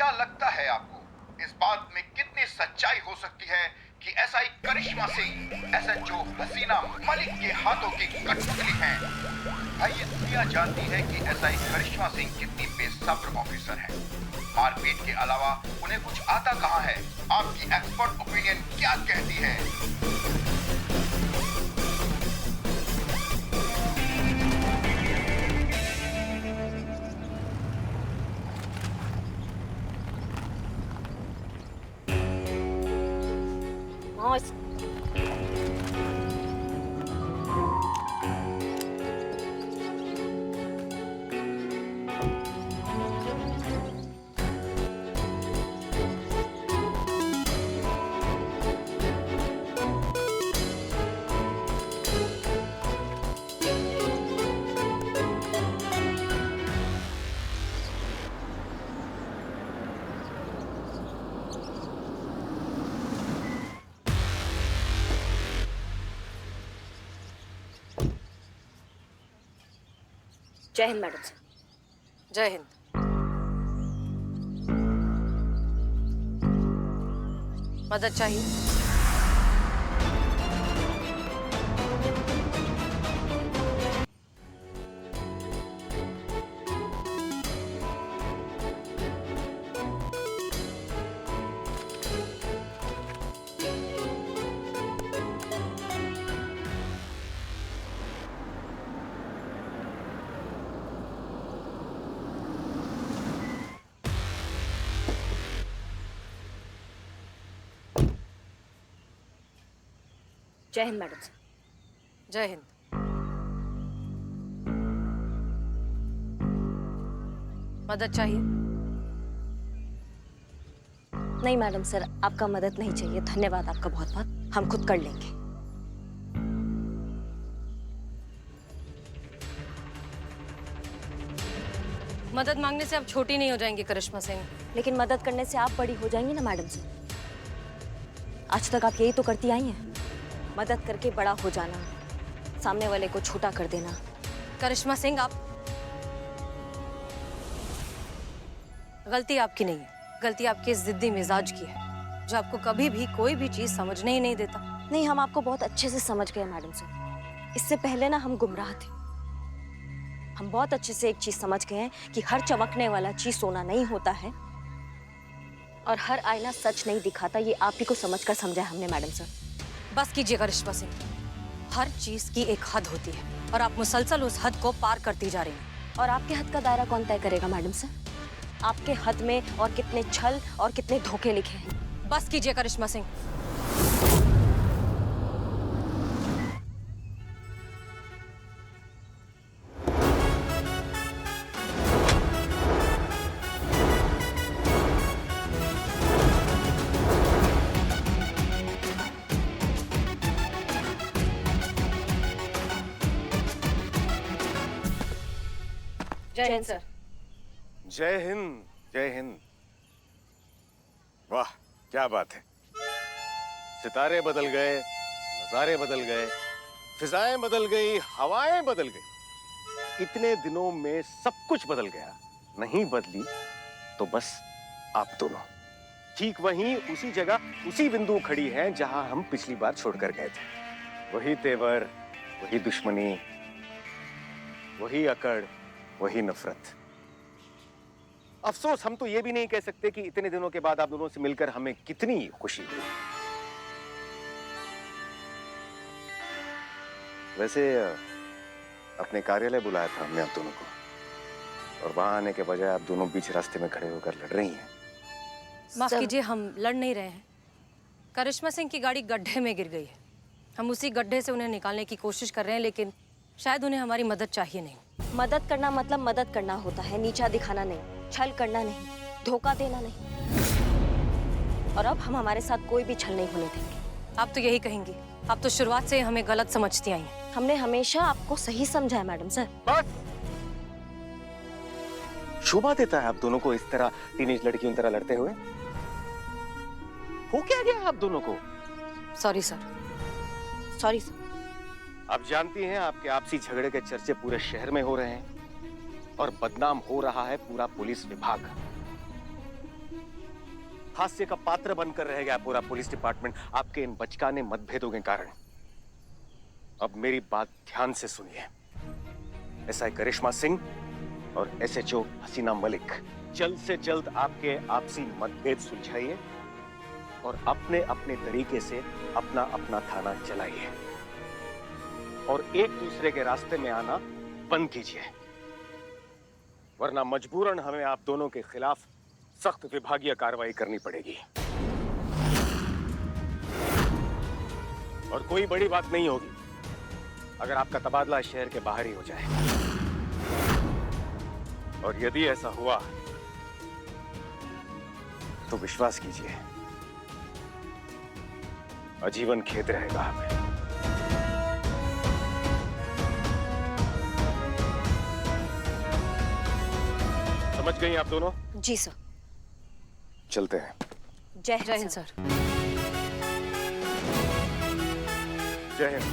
क्या लगता है आपको इस बात में कितनी सच्चाई हो सकती है कि एसआई करिश्मा सिंह एसएचओ हसीना मलिक के हाथों की कठपुतली हैं? आइए दुनिया जानती है कि एसआई करिश्मा सिंह कितनी बेसब्र ऑफिसर हैं। मारपीट के अलावा उन्हें कुछ आता कहां है? आपकी एक्सपर्ट ओपिनियन क्या कहती है? जय हिंद मैडम। जय हिंद। मदद चाहिए? जय हिंद मैडम। जय हिंद। मदद चाहिए? नहीं मैडम सर, आपका मदद नहीं चाहिए। धन्यवाद आपका बहुत बहुत, हम खुद कर लेंगे। मदद मांगने से आप छोटी नहीं हो जाएंगी करिश्मा सिंह। लेकिन मदद करने से आप बड़ी हो जाएंगी ना मैडम सर। आज तक आप यही तो करती आई हैं, मदद करके बड़ा हो जाना, सामने वाले को छोटा कर देना। करिश्मा सिंह, आप गलती आपकी नहीं है, गलती आपके इस जिद्दी मिजाज की है जो आपको कभी भी कोई भी चीज समझने ही नहीं देता। नहीं, हम आपको बहुत अच्छे से समझ गए मैडम सर। इससे पहले ना हम गुमराह थे। हम बहुत अच्छे से एक चीज समझ गए हैं कि हर चमकने वाला चीज सोना नहीं होता है और हर आईना सच नहीं दिखाता। ये आप ही को समझकर समझा है हमने मैडम सर। बस कीजिए करिश्मा सिंह, हर चीज की एक हद होती है और आप मुसलसल उस हद को पार करती जा रही हैं। और आपके हद का दायरा कौन तय करेगा मैडम सर? आपके हद में और कितने छल और कितने धोखे लिखे हैं। बस कीजिए करिश्मा सिंह। जय हिंद सर। जय हिंद, जय हिंद। वाह क्या बात है। सितारे बदल गए, नजारे बदल गए, फिजाएं बदल गई, हवाएं बदल गई। इतने दिनों में सब कुछ बदल गया। नहीं बदली तो बस आप दोनों ठीक वहीं उसी जगह उसी बिंदु खड़ी हैं जहां हम पिछली बार छोड़कर गए थे। वही तेवर, वही दुश्मनी, वही अकड़, वही नफरत। अफसोस हम तो ये भी नहीं कह सकते कि इतने दिनों के बाद आप दोनों से मिलकर हमें कितनी खुशी हुई। वैसे अपने कार्यालय बुलाया था हमने आप दोनों को और वहां आने के बजाय आप दोनों बीच रास्ते में खड़े होकर लड़ रही हैं। माफ कीजिए, हम लड़ नहीं रहे हैं। करिश्मा सिंह की गाड़ी गड्ढे में गिर गई है। हम उसी गड्ढे से उन्हें निकालने की कोशिश कर रहे हैं, लेकिन शायद उन्हें हमारी मदद चाहिए नहीं। मदद करना मतलब मदद करना होता है, नीचा दिखाना नहीं, छल करना नहीं, धोखा देना नहीं। और अब हम हमारे साथ कोई भी छल नहीं होने देंगे। आप तो यही कहेंगी। आप तो शुरुआत से हमें गलत समझती आई हैं। हमने हमेशा आपको सही समझा है मैडम सर। बस शोभा देता है आप दोनों को इस तरह टीनेज लड़कियों की तरह लड़ते हुए। हो क्या गया आप दोनों को? Sorry sir. Sorry sir. आप जानती हैं आपके आपसी झगड़े के चर्चे पूरे शहर में हो रहे हैं और बदनाम हो रहा है पूरा पुलिस विभाग। हास्य का पात्र बनकर रह गया पूरा पुलिस डिपार्टमेंट आपके इन बचकाने मतभेदों के कारण। अब मेरी बात ध्यान से सुनिए। एसआई करिश्मा सिंह और एसएचओ हसीना मलिक, जल्द से जल्द आपके आपसी मतभेद सुलझाइए और अपने अपने तरीके से अपना अपना थाना चलाइए और एक दूसरे के रास्ते में आना बंद कीजिए, वरना मजबूरन हमें आप दोनों के खिलाफ सख्त विभागीय कार्रवाई करनी पड़ेगी। और कोई बड़ी बात नहीं होगी अगर आपका तबादला शहर के बाहर ही हो जाए, और यदि ऐसा हुआ तो विश्वास कीजिए आजीवन खेद रहेगा हमें। समझ गई आप दोनों? जी सर। चलते हैं। जय हिंद सर। जय हिंद।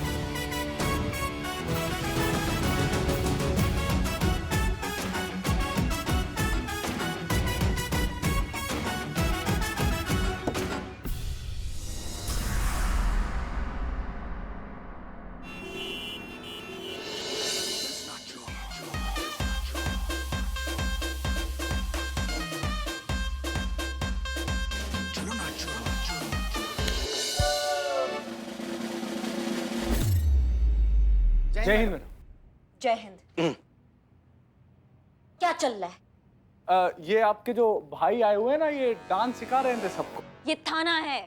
जय हिंद मैडम। जय हिंद। क्या चल रहा है? ये आपके जो भाई आए हुए हैं ना, ये डांस सिखा रहे थे सबको। ये थाना है,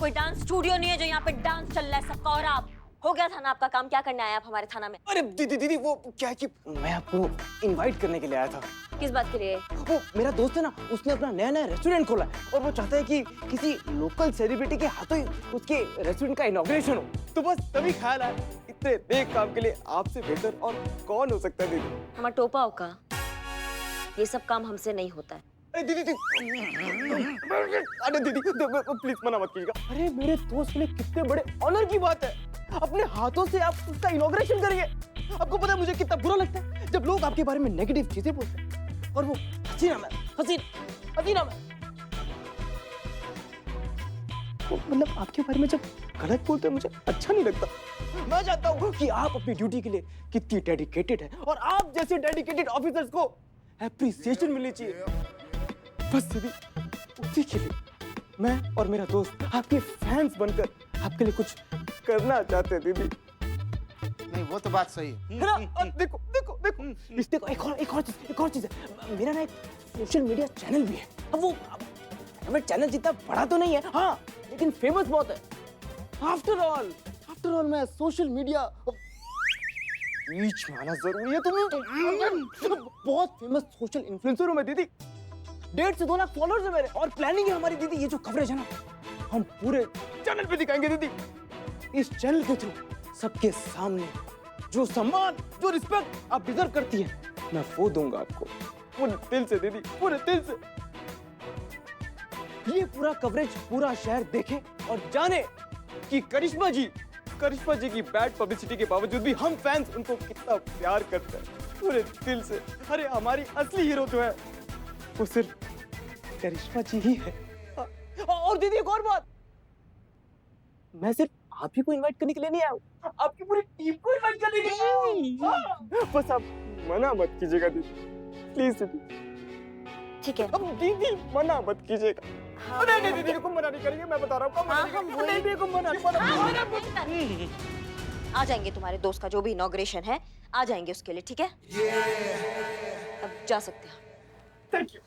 कोई डांस स्टूडियो नहीं है जो यहाँ पे डांस चल रहा है सबका। और आप, हो गया थाना आपका काम? क्या करने आए आप हमारे थाना में? अरे दीदी वो क्या है कि मैं आपको इनवाइट करने के लिए आया था। किस बात के लिए? वो मेरा दोस्त है ना, उसने अपना नया रेस्टोरेंट खोला है और वो चाहता है कि किसी लोकल सेलिब्रिटी के हाथों ही उसके रेस्टोरेंट का इनॉग्रेशन हो। तो बस तभी ख्याल आया, इतने नेक काम के लिए आपसे बेहतर और कौन हो सकता है दीदी। हमारा टोपा हो का, ये सब काम हमसे नहीं होता है। अरे दीदी प्लीज मना मत कीजिएगा। अरे मेरे दोस्त के लिए कितने बड़े ऑनर की बात है, अपने हाथों से आप उसका इनॉग्रेशन करिए। आपको पता है मुझे कितना बुरा लगता है जब लोग आपके बारे में नेगेटिव चीजें बोलते हैं, और वो हसीना मैम मतलब आपके बारे में जब गलत बोलते हैं मुझे अच्छा नहीं लगता। मैं चाहता हूँ कि आप अपनी ड्यूटी के लिए कितनी डेडिकेटेड है और आप जैसे डेडिकेटेड ऑफिसर्स को एप्रिसिएशन मिलनी चाहिए। बस दीदी उसी के लिए मैं और मेरा दोस्त आपके फैंस बनकर आपके लिए कुछ करना चाहते हैं दीदी। नहीं वो तो बात सही है ना? और देखो इस देखो एक और चीज है। मेरा ना एक सोशल मीडिया चैनल भी है। अब वो चैनल जितना बड़ा तो नहीं है, हाँ, लेकिन फेमस बहुत है। आफ्टर ऑल मैं सोशल मीडिया रीच में आना जरूरी है। तुम्हें बहुत फेमस सोशल इन्फ्लुएंसर हूं मैं दीदी। 1.5 से 2 लाख फॉलोअर्स है मेरे, और प्लानिंग है हमारी दीदी, ये जो कवरेज है ना हम पूरे चैनल पे दिखाएंगे दीदी। इस चैनल के थ्रू सबके सामने जो सम्मान, जो रिस्पेक्ट आप डिजर्व करती हैं, मैं वो दूंगा आपको पूरे दिल से दीदी, पूरे दिल से। ये पूरा कवरेज पूरा शहर देखे और जाने कि करिश्मा जी की बैड पब्लिसिटी के बावजूद भी हम फैंस उनको कितना प्यार करते हैं पूरे दिल से। अरे हमारी असली हीरो जो है वो सिर्फ करिश्मा जी ही है। और दीदी एक और बात, मैं सिर्फ आप ही को इनवाइट करने के लिए नहीं आया हूँ, आपकी पूरी टीम को इनवाइट करने के लिए आया हूँ। बस आप मना मत कीजिएगा दीदी, प्लीज दीदी। ठीक है। अब दीदी मना मत कीजिएगा। हाँ, नहीं दीदी को मना नहीं करेंगे, मैं बता रहा हूँ। आ जाएंगे, तुम्हारे दोस्त का जो भी इनॉग्रेशन है आ जाएंगे उसके लिए, ठीक है? अब जा सकते हैं। Thank you.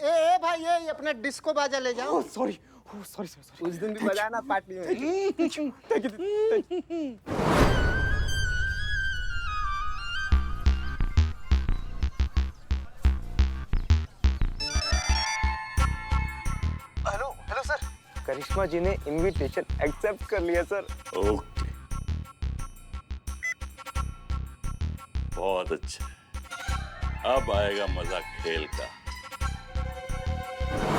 ए भाई ये अपना डिस्को बाजा ले जाओ। सॉरी। उस दिन भी बजाया ना पार्टी में। थैंक यू दीदी। हेलो सर, करिश्मा जी ने इनविटेशन एक्सेप्ट कर लिया सर। ओके, बहुत अच्छा। अब आएगा मजा खेल का।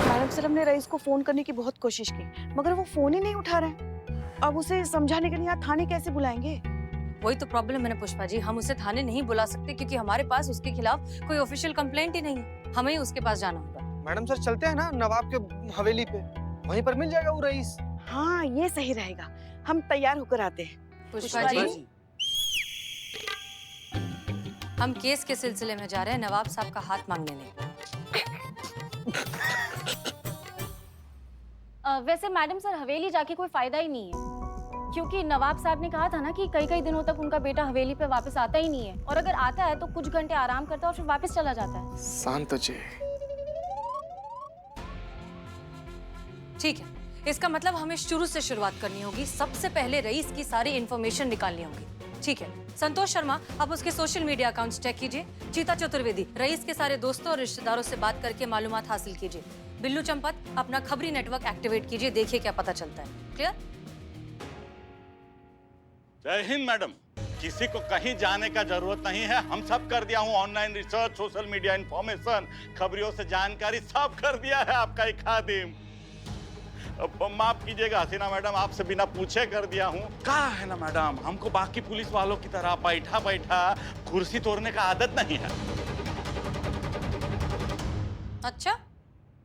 मैडम सर, हमने रईस को फोन करने की बहुत कोशिश की मगर वो फोन ही नहीं उठा रहे हैं। अब उसे समझाने के लिए यहाँ थाने कैसे बुलाएंगे? वही तो प्रॉब्लम है ना पुष्पा जी, हम उसे थाने नहीं बुला सकते क्योंकि हमारे पास उसके खिलाफ कोई ऑफिशियल कंप्लेंट ही नहीं है। हमें ही उसके पास जाना होगा। मैडम सर चलते हैं ना नवाब के हवेली पे, वहीं पर मिल जाएगा वो रईस। हाँ ये सही रहेगा, हम तैयार होकर आते हैं। पुष्पा जी, हम केस के सिलसिले में जा रहे हैं, नवाब साहब का हाथ मांगने नहीं। वैसे मैडम सर हवेली जाके कोई फायदा ही नहीं है, क्योंकि नवाब साहब ने कहा था ना कि कई कई दिनों तक उनका बेटा हवेली पे वापस आता ही नहीं है, और अगर आता है तो कुछ घंटे आराम करता है और फिर वापस चला जाता है। शांत हो जाए। ठीक है, इसका मतलब हमें शुरू से शुरुआत करनी होगी। सबसे पहले रईस की सारी इंफॉर्मेशन निकालनी होगी। ठीक है, संतोष शर्मा आप उसके सोशल मीडिया अकाउंट्स चेक कीजिए। चीता चतुर्वेदी रईस के सारे दोस्तों और रिश्तेदारों से बात करके मालूमात हासिल कीजिए। बिल्लू चंपत अपना खबरी नेटवर्क एक्टिवेट कीजिए, देखिए क्या पता चलता है। क्लियर? जय हिंद मैडम। किसी को कहीं जाने का जरूरत नहीं है, हम सब कर दिया हूँ। Online research, social media information, खबरियों से जानकारी सब कर दिया है आपका एक खादिम। अब माफ कीजिएगा हसीना मैडम, आपसे बिना पूछे कर दिया हूँ। कहा है ना मैडम, हमको बाकी पुलिस वालों की तरह बैठा बैठा कुर्सी तोड़ने का आदत नहीं है। अच्छा,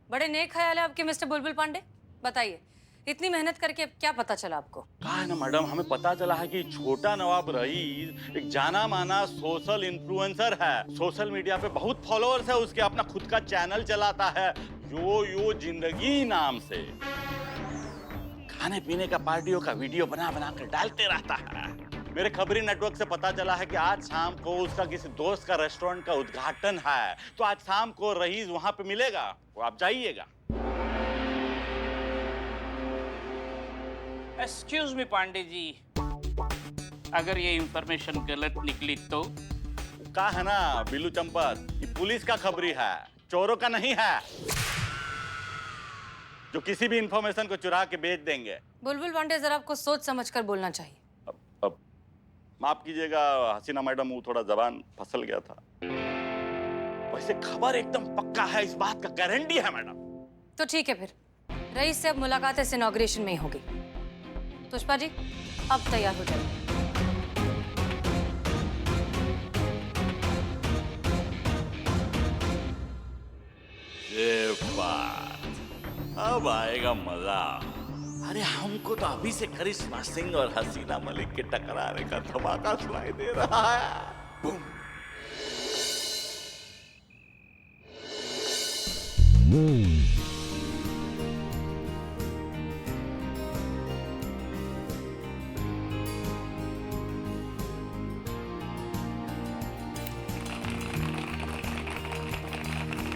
बड़े नेक ख्याल है आपके मिस्टर बुलबुल पांडे। बताइए, इतनी मेहनत करके क्या पता चला आपको? कहा है ना मैडम, हमें पता चला है कि छोटा नवाब रईस एक जाना माना सोशल इन्फ्लुएंसर है। सोशल मीडिया पे बहुत फॉलोअर्स है उसके, अपना खुद का चैनल चलाता है यो यो जिंदगी नाम से। खाने पीने का पार्टियों का वीडियो बना बना कर डालते रहता है। मेरे खबरी नेटवर्क से पता चला है कि आज शाम को उसका किसी दोस्त का रेस्टोरेंट का उद्घाटन है, तो आज शाम को रईस वहां पे मिलेगा, वो आप जाइएगा। एक्सक्यूज मी पांडे जी, अगर ये इंफॉर्मेशन गलत निकली तो? कहा है ना बिल्लू चंपत, ये पुलिस का खबरी है, चोरों का नहीं है, जो किसी भी इंफॉर्मेशन को चुरा के बेच देंगे। बुलबुल पांडे, जरा आपको सोच समझ कर बोलना चाहिए। अब माफ कीजिएगा हसीना मैडम, वो थोड़ा जबान फिसल गया था। वैसे खबर एकदम पक्का है, इस बात का गारंटी है मैडम। तो ठीक है, फिर रईस से अब मुलाकात इस इनॉग्रेशन में ही होगी। पुष्पा जी, अब तैयार हो जाइए। ये बात, अब आएगा मजा। अरे हमको तो अभी से करिश्मा सिंह और हसीना मलिक के टकराने का धमाका सुनाई दे रहा है। बूम।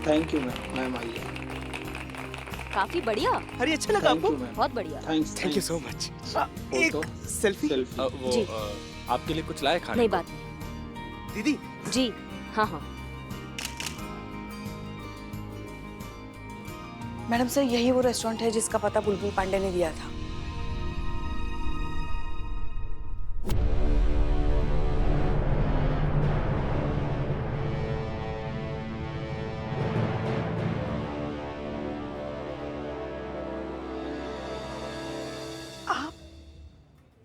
थैंक यू मैम, आइए। काफी बढ़िया। अरे अच्छा लगा आपको? बहुत बढ़िया। Thank you so much. एक सेल्फी। वो जी। आपके लिए कुछ लाए खाने नहीं को? बात। दीदी जी हाँ हाँ। मैडम सर यही वो रेस्टोरेंट है जिसका पता बुलबुल पांडे ने दिया था। आप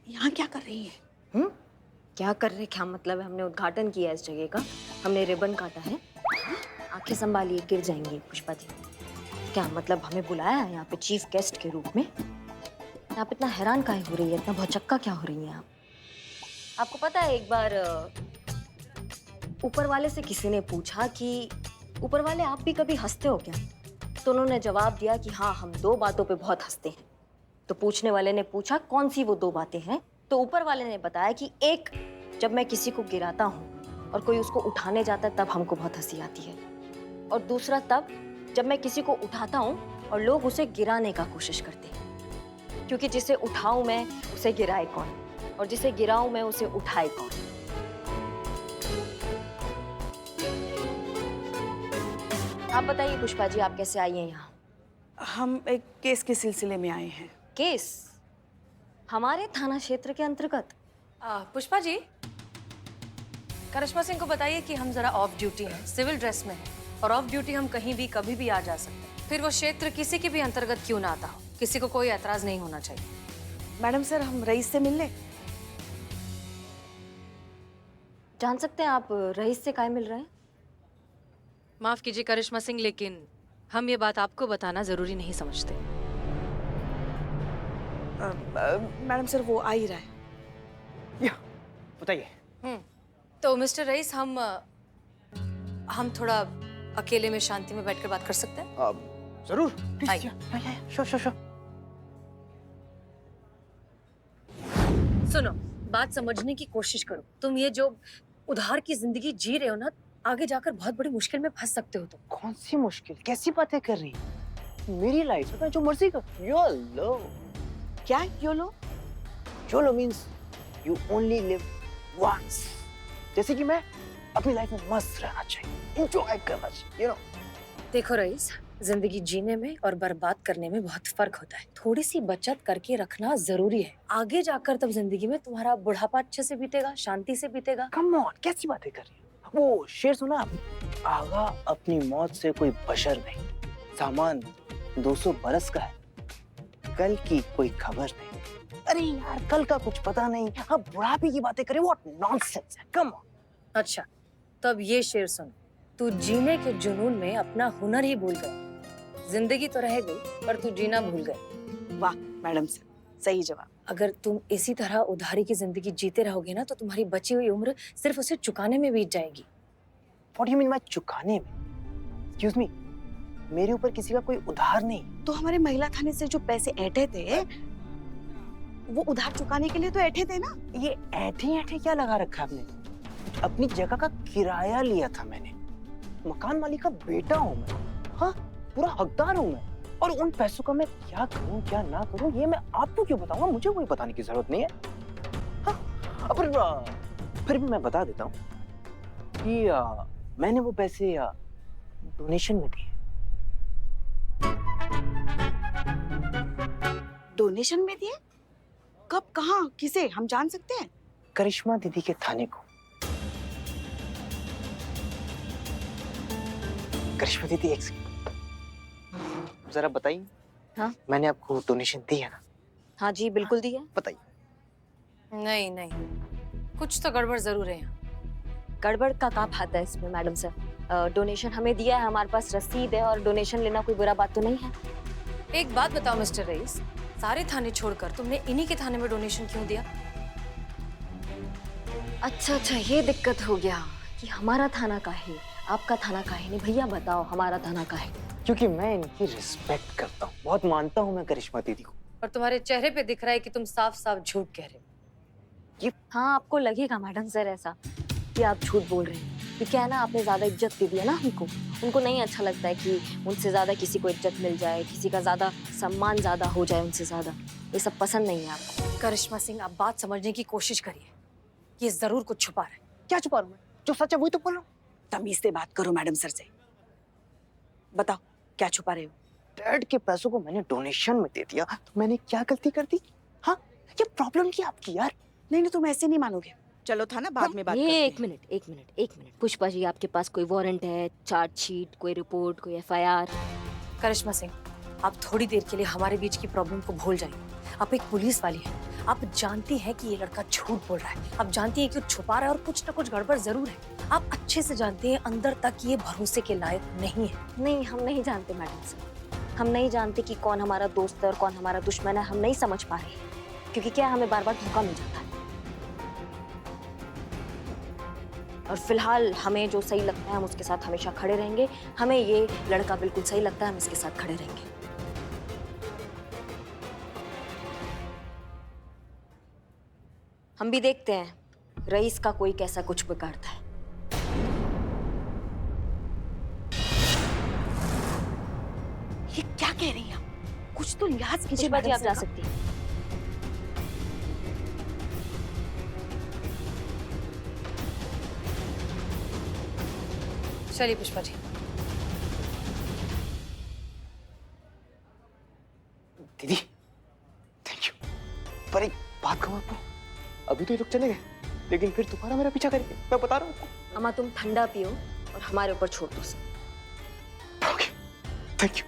यहाँ क्या कर रही हैं? क्या कर रहे, क्या मतलब है? हमने उद्घाटन किया है इस जगह का, हमने रिबन काटा है। आंखें संभालिए, गिर जाएंगी पुष्पा जी। क्या मतलब हमें बुलाया है यहाँ पे चीफ गेस्ट के रूप में? आप इतना हैरान काहे हो रही है, इतना भौचक्का क्या हो रही है आप? आपको पता है एक बार ऊपर वाले से किसी ने पूछा कि ऊपर वाले आप भी कभी हंसते हो क्या? तो उन्होंने जवाब दिया कि हाँ, हम दो बातों पे बहुत हंसते हैं। तो पूछने वाले ने पूछा कौन सी वो दो बातें हैं? तो ऊपर वाले ने बताया कि एक, जब मैं किसी को गिराता हूँ और कोई उसको उठाने जाता है तब हमको बहुत हंसी आती है, और दूसरा तब जब मैं किसी को उठाता हूँ और लोग उसे गिराने का कोशिश करते हैं, क्योंकि जिसे उठाऊं मैं उसे गिराए कौन, और जिसे गिराऊं मैं उसे उठाए कौन। आप बताइए पुष्पा जी, आप कैसे आई हैं यहाँ? हम एक केस के सिलसिले में आए हैं। केस? हमारे थाना क्षेत्र के अंतर्गत? पुष्पा जी, करिश्मा सिंह को बताइए कि हम जरा ऑफ ड्यूटी हैं, सिविल ड्रेस में हैं, और ऑफ ड्यूटी हम कहीं भी कभी भी आ जा सकते हैं। फिर वो क्षेत्र किसी के भी अंतर्गत क्यों ना आता हो, किसी को कोई ऐतराज नहीं होना चाहिए। मैडम सर, हम रईस से मिल लें? जान सकते हैं आप रईस से काहे मिल रहे हैं? माफ कीजिए करिश्मा सिंह, लेकिन हम ये बात आपको बताना जरूरी नहीं समझते। मैडम सर वो आ ही रहा है। बताइए। तो मिस्टर रईस, हम थोड़ा अकेले में शांति में बैठकर बात कर सकते हैं? जरूर। आइए। श्योर। सुनो, बात समझने की कोशिश करो। तुम ये जो उधार की जिंदगी जी रहे हो ना, आगे जाकर बहुत बड़ी मुश्किल में फंस सकते हो तुम। कौन सी मुश्किल, कैसी बातें कर रही है? मेरी लाइफ है, मैं जो मर्जी कर। योलो। क्या YOLO? YOLO means you only live once. जैसे कि मैं अपनी लाइफ में मस्त रहना चाहिए, एंजॉय करना चाहिए, यू नो। देखो रईस, जिंदगी जीने में और बर्बाद करने में बहुत फर्क होता है। थोड़ी सी बचत करके रखना जरूरी है। आगे जाकर तब जिंदगी में तुम्हारा बुढ़ापा अच्छे से बीतेगा, शांति से बीतेगा। कम ऑन, कैसी बातें कर रही है? वो शेर सुना आपने? आगा अपनी मौत से कोई बशर नहीं, सामान 200 बरस का है, कल की कोई खबर नहीं। अरे यार, कल का कुछ पता नहीं, अब बुढ़ापे की बातें करें, व्हाट नॉनसेंस है, कम ऑन। अच्छा, तब ये शेर सुन। तू जीने के जुनून में अपना हुनर ही भूल गया। जिंदगी तो रह गई, पर तू जीना भूल गए। वाह मैडम सर, सही जवाब। अगर तुम इसी तरह उधारी की जिंदगी जीते रहोगे ना, तो तुम्हारी बची हुई उम्र सिर्फ उसे चुकाने में बीत जाएगी। What do you mean by चुकाने में? Excuse me, मेरे ऊपर किसी का कोई उधार नहीं। तो हमारे महिला थाने से जो पैसे ऐंठे थे, वो उधार चुकाने के लिए तो ऐंठे थे ना। ये ऐठे क्या लगा रखा है आपने? अपनी जगह का किराया लिया था मैंने, मकान मालिक का बेटा हूँ मैं, हाँ, पूरा हकदार हूँ मैं। और उन पैसों का मैं क्या करूँ क्या ना करूँ, ये मैं आपको क्यों बताऊंगा? मुझे कोई बताने की जरूरत नहीं है। हाँ, पर फिर भी मैं बता देता हूँ कि मैंने वो पैसे डोनेशन में दिए। डोनेशन में दिए? कब, कहाँ, किसे, हम जान सकते हैं? करिश्मा दीदी के थाने को। करिश्मा दीदी, एक सेकंड, जरा बताइए। हाँ? मैंने आपको डोनेशन दी है ना? हाँ जी, बिल्कुल दी है। बताइए। नहीं, कुछ तो गड़बड़ जरूर है यहाँ। गड़बड़ का काम आता है इसमें मैडम सर। डोनेशन हमें दिया है, हमारे पास रसीद है, और डोनेशन लेना कोई बुरा बात तो नहीं है। एक बात बताओ मिस्टर रईस, सारे थाने छोड़कर तुमने इन्हीं के थाने में डोनेशन क्यों दिया? अच्छा, ये दिक्कत हो गया कि हमारा थाना का है, आपका थाना का है नहीं। भैया बताओ, हमारा थाना का है। क्योंकि मैं इनकी रिस्पेक्ट करता हूँ, बहुत मानता हूँ मैं करिश्मा दीदी को। और तुम्हारे चेहरे पे दिख रहा है कि तुम साफ साफ झूठ कह रहे हो। हाँ, आपको लगेगा मैडम सर ऐसा कि आप झूठ बोल रहे हैं, क्योंकि है ना, आपने ज्यादा इज्जत दे दिया ना हमको। उनको नहीं अच्छा लगता है कि उनसे ज्यादा किसी को इज्जत मिल जाए, किसी का ज्यादा सम्मान ज्यादा हो जाए उनसे ज्यादा। ये सब पसंद नहीं है आपको। करिश्मा सिंह, आप बात समझने की कोशिश करिए। ये जरूर कुछ छुपा रहा है। क्या छुपा रहा हूँ मैं? जो सच है वही तो बोल रहा हूँ। तमीज से बात करो मैडम सर से। बताओ, क्या छुपा रहे हो? डैड के पैसों को मैंने डोनेशन में दे दिया, तो मैंने क्या गलती कर दी? हाँ, क्या प्रॉब्लम की आपकी यार? नहीं, तुम ऐसे नहीं मानोगे। चलो था ना, बाद में बात करते हैं। एक मिनट। पुष्पा जी, आपके पास कोई वारंट है, चार्जशीट, कोई रिपोर्ट, कोई FIR? करिश्मा सिंह, आप थोड़ी देर के लिए हमारे बीच की प्रॉब्लम को भूल जाइए। आप एक पुलिस वाली हैं। आप जानती हैं कि ये लड़का झूठ बोल रहा है। आप जानती हैं कि वो छुपा रहा है और कुछ ना कुछ गड़बड़ जरूर है। आप अच्छे से जानते हैं अंदर तक ये भरोसे के लायक नहीं है। नहीं, हम नहीं जानते मैडम सर। हम नहीं जानते कि कौन हमारा दोस्त है और कौन हमारा दुश्मन है। हम नहीं समझ पा रहे हैं, क्योंकि क्या, हमें बार बार धोखा मिल जाता है। और फिलहाल हमें जो सही लगता है हम उसके साथ हमेशा खड़े रहेंगे। हमें ये लड़का बिल्कुल सही लगता है, हम इसके साथ खड़े रहेंगे। हम भी देखते हैं रईस का कोई कैसा कुछ बिगाड़ता है। ये क्या कह रही हैं आप? कुछ तो लिहाज कीजिए। पुष्पा जी, आप मैडम जा सर। सकती हैं। चलिए पुष्पा जी। दीदी, थैंक यू। पर एक बात कहूँ आपको, अभी तो ये लोग चले गए, लेकिन फिर दोबारा मेरा पीछा करेंगे, मैं बता रहा हूँ आपको। अम्मा, तुम ठंडा पियो और हमारे ऊपर छोड़ दो सब। Okay, thank you.